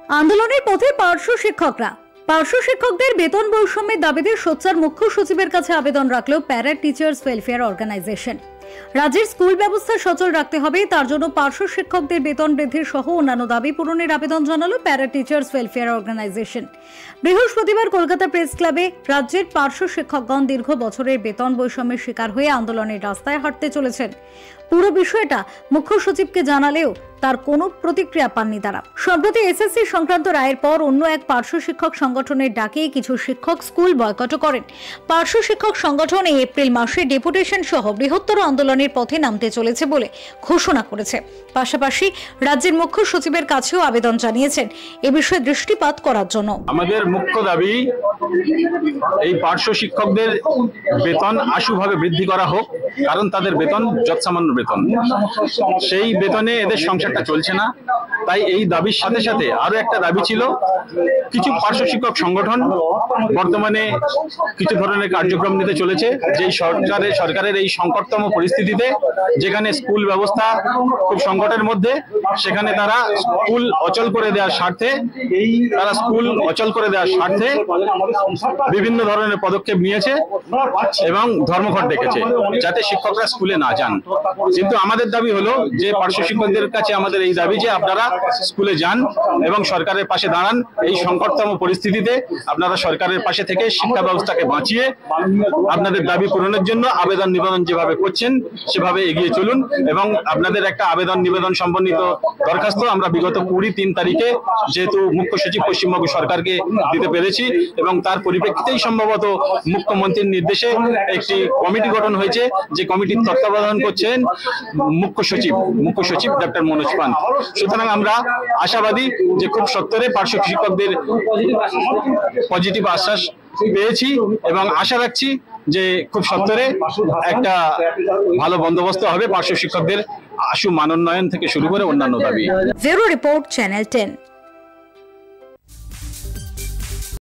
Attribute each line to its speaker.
Speaker 1: আন্দোলনের পথে পার্শ্ব শিক্ষকরা। পার্শ্ব শিক্ষকদের বেতন বৈষম্যের দাবিতে সোচ্চার মুখ্য সচিবের কাছে আবেদন রাখলো প্যারা টিচার্স ওয়েলফেয়ার অর্গানাইজেশন। রাজ্যের স্কুল ব্যবস্থা সচল রাখতে হবে, তার জন্য পার্শ্ব শিক্ষকদের বেতন বৃদ্ধির সহ অন্যান্য দাবি পূরণের আবেদন জানালো প্যারা টিচার্স ওয়েলফেয়ার অর্গানাইজেশন। বৃহস্পতিবার কলকাতা প্রেস ক্লাবে রাজ্যের পার্শ্ব শিক্ষকগণ দীর্ঘ বছরের বেতন বৈষম্যের শিকার হয়ে আন্দোলনের রাস্তায় হাঁটতে চলেছেন। পুরো বিষয়টা মুখ্য সচিবকে জানালেও তার কোনো প্রতিক্রিয়া পাননি তারা। সম্প্রতি এসএসসি সংক্রান্ত রায়ের পর অন্য এক পার্শ্ব শিক্ষক সংগঠনের ডাকে কিছু শিক্ষক স্কুল বয়কট করেন। পার্শ্ব শিক্ষক সংগঠন এই এপ্রিল মাসে ডেপুটেশন সহ বৃহত্তর আন্দোলনের পথে নামতে চলেছে বলে ঘোষণা করেছে। পাশাপাশি রাজ্যের মুখ্য সচিবের কাছেও আবেদন জানিয়েছেন এ বিষয়ে দৃষ্টিপাত করার জন্য।
Speaker 2: আমাদের মুখ্য দাবি এই পার্শ্ব শিক্ষকদের বেতন আশুভাবে বৃদ্ধি করা হোক, কারণ তাদের বেতন যৎসামান্য বেতন, সেই বেতনে এদের সংসারটা চলছে না। তাই এই দাবির সাথে সাথে আরো একটা দাবি ছিল, কিছু পার্শ্ব শিক্ষক সংগঠন বর্তমানে কিছু ধরনের কার্যক্রম নিতে চলেছে, যেই সরকারের এই সংকটতম পরিস্থিতিতে, যেখানে স্কুল ব্যবস্থা খুব সংকটের মধ্যে, সেখানে তারা স্কুল অচল করে দেওয়ার স্বার্থে বিভিন্ন ধরনের পদক্ষেপ নিয়েছে এবং ধর্মঘট ডেকেছে যাতে শিক্ষকরা স্কুলে না যান। কিন্তু আমাদের দাবি হলো যে পার্শ্ব শিক্ষকদের কাছে আমাদের এই দাবি যে আপনারা স্কুলে যান এবং সরকারের পাশে দাঁড়ান। এই সংকটতম পরিস্থিতিতে আপনারা সরকারের পাশে থেকে শিক্ষা ব্যবস্থাকে বাঁচিয়ে আপনাদের দাবি পূরণের জন্য আবেদন নিবেদন যেভাবে করছেন সেভাবে এগিয়ে চলুন। এবং আপনাদের একটা আবেদন নিবেদন সম্বন্ধিত দরখাস্ত আমরা বিগত 20-3 তারিখে যেহেতু মুখ্য সচিব পশ্চিমবঙ্গ সরকারকে দিতে পেরেছি এবং তার পরিপ্রেক্ষিতেই সম্ভবত মুখ্যমন্ত্রীর নির্দেশে একটি কমিটি গঠন হয়েছে, যে কমিটির তত্ত্বাবধান করছেন মুখ্য সচিব ডক্টর মনোজ পান্ত। সুতরাং আমরা আশাবাদী যে খুব সত্বরে পার্শ্ব শিক্ষকদের পজিটিভ আশ্বাস পেয়েছি এবং আশা রাখছি যে খুব সত্বরে একটা ভালো বন্দোবস্ত হবে পার্শ্ব শিক্ষকদের আশু মানোন্নয়ন থেকে শুরু করে অন্যান্য দাবি।
Speaker 1: Bureau report, channel 10।